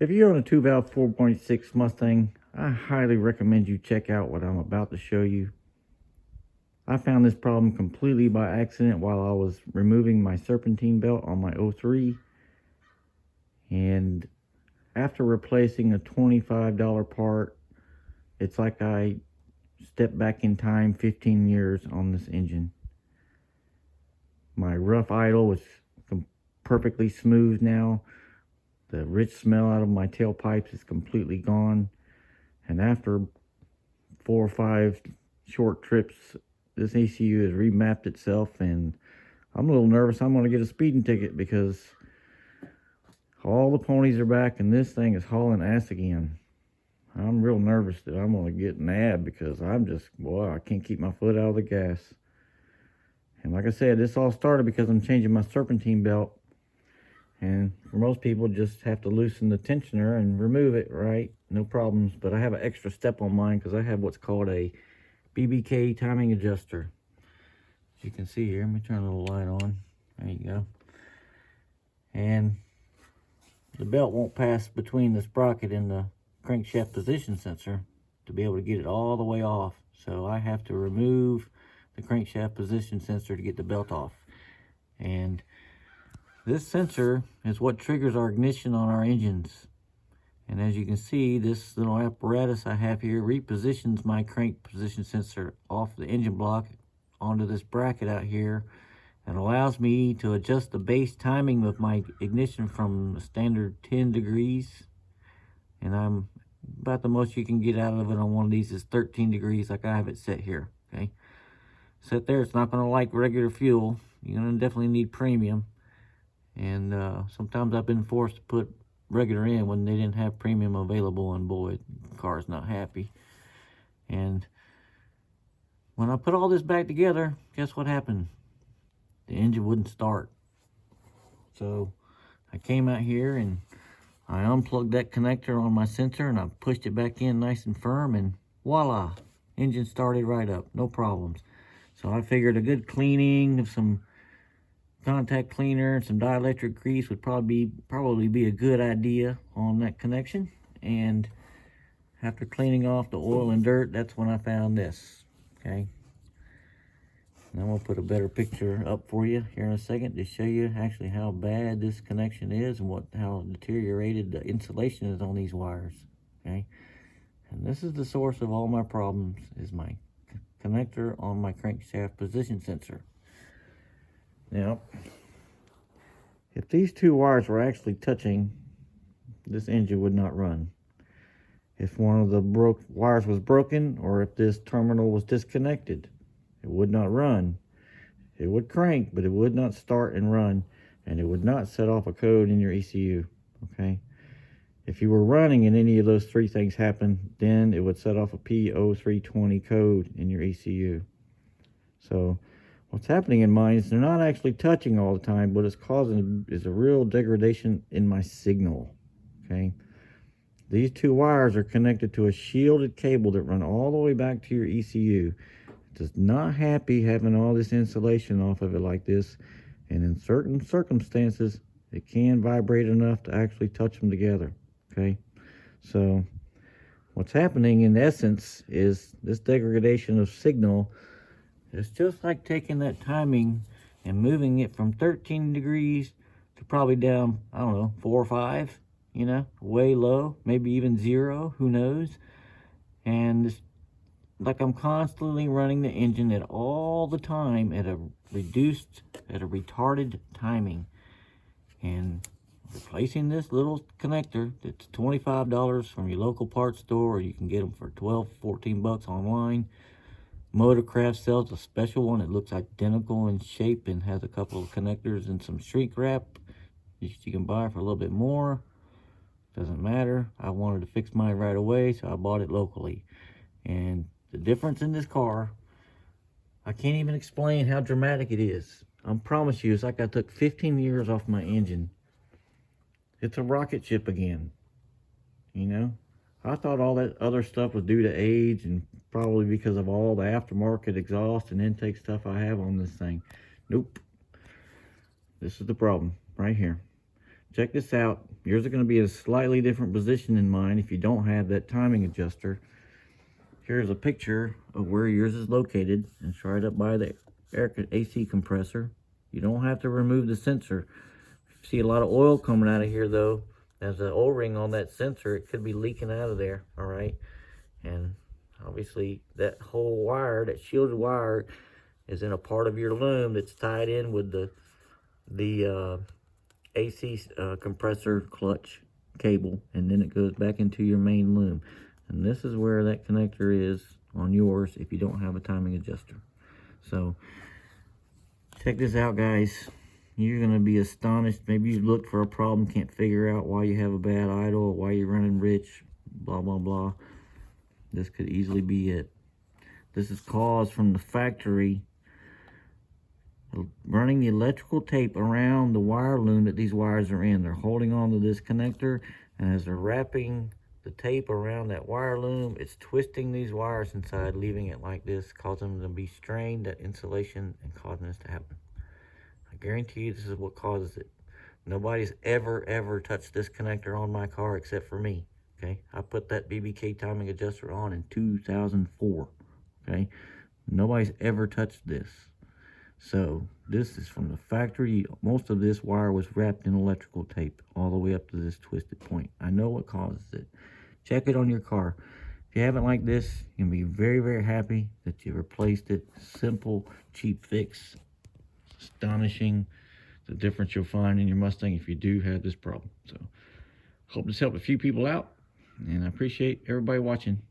If you own a 2-valve 4.6 Mustang, I highly recommend you check out what I'm about to show you. I found this problem completely by accident while I was removing my serpentine belt on my 03. And after replacing a $25 part, it's like I stepped back in time 15 years on this engine. My rough idle is perfectly smooth now. The rich smell out of my tailpipes is completely gone. And after 4 or 5 short trips, this ECU has remapped itself, and I'm a little nervous I'm going to get a speeding ticket because all the ponies are back and this thing is hauling ass again. I'm real nervous that I'm going to get nabbed because I can't keep my foot out of the gas. And like I said, this all started because I'm changing my serpentine belt. And for most people, just have to loosen the tensioner and remove it, right? No problems. But I have an extra step on mine because I have what's called a BBK timing adjuster. As you can see here, let me turn a little light on. There you go. And the belt won't pass between the sprocket and the crankshaft position sensor to be able to get it all the way off. So I have to remove the crankshaft position sensor to get the belt off. And this sensor is what triggers our ignition on our engines. And as you can see, this little apparatus I have here repositions my crank position sensor off the engine block onto this bracket out here, and allows me to adjust the base timing of my ignition from the standard 10 degrees. And I'm about the most you can get out of it on one of these is 13 degrees, like I have it set here. Okay, set there. It's not going to like regular fuel. You're going to definitely need premium. And sometimes I've been forced to put regular in when they didn't have premium available, and boy, the car's not happy. And when I put all this back together, guess what happened? The engine wouldn't start. So I came out here and I unplugged that connector on my sensor and I pushed it back in nice and firm, and voila, engine started right up, no problems. So I figured a good cleaning of some contact cleaner and some dielectric grease would probably be a good idea on that connection. And after cleaning off the oil and dirt, that's when I found this. Okay, and I'm gonna put a better picture up for you here in a second to show you actually how bad this connection is and how deteriorated the insulation is on these wires. Okay, and this is the source of all my problems, is my connector on my crankshaft position sensor. Now, if these two wires were actually touching, this engine would not run. If one of the wires was broken, or if this terminal was disconnected, it would not run. It would crank, but it would not start and run, and it would not set off a code in your ECU, okay? If you were running and any of those three things happened, then it would set off a P0320 code in your ECU. So what's happening in mine is they're not actually touching all the time, but it's causing a real degradation in my signal, okay? These two wires are connected to a shielded cable that run all the way back to your ECU. It's not happy having all this insulation off of it like this, and in certain circumstances, it can vibrate enough to actually touch them together, okay? So what's happening in essence is this degradation of signal. It's just like taking that timing and moving it from 13 degrees to probably down, I don't know, 4 or 5, you know, way low, maybe even 0, who knows? And it's like I'm constantly running the engine at all the time at a retarded timing. And replacing this little connector that's $25 from your local parts store, or you can get them for 12, 14 bucks online. Motorcraft sells a special one. It looks identical in shape and has a couple of connectors and some shrink wrap you can buy for a little bit more. Doesn't matter. I wanted to fix mine right away, so I bought it locally. And the difference in this car, I can't even explain how dramatic it is. I promise you, it's like I took 15 years off my engine. It's a rocket ship again, you know? I thought all that other stuff was due to age and probably because of all the aftermarket exhaust and intake stuff I have on this thing. Nope. This is the problem right here. check this out. Yours are going to be a slightly different position than mine if you don't have that timing adjuster. Here's a picture of where yours is located. It's right up by the AC compressor. You don't have to remove the sensor. If you see a lot of oil coming out of here though, there's an O-ring on that sensor. It could be leaking out of there, all right? And obviously that whole wire, that shielded wire, is in a part of your loom that's tied in with the AC compressor clutch cable, and then it goes back into your main loom. And this is where that connector is on yours if you don't have a timing adjuster. So check this out, guys. You're going to be astonished. Maybe you looked for a problem, can't figure out why you have a bad idle, or why you're running rich, blah, blah, blah. This could easily be it. This is caused from the factory running the electrical tape around the wire loom that these wires are in. They're holding on to this connector, and as they're wrapping the tape around that wire loom, it's twisting these wires inside, leaving it like this, causing them to be strained, that insulation, and causing this to happen. I guarantee you this is what causes it. Nobody's ever touched this connector on my car except for me, okay? I put that BBK timing adjuster on in 2004, okay? Nobody's ever touched this. So this is from the factory. Most of this wire was wrapped in electrical tape all the way up to this twisted point. I know what causes it. Check it on your car. If you haven't like this, you can be very happy that you replaced it. Simple, cheap fix. Astonishing the difference you'll find in your Mustang if you do have this problem. So hope this helped a few people out, and I appreciate everybody watching.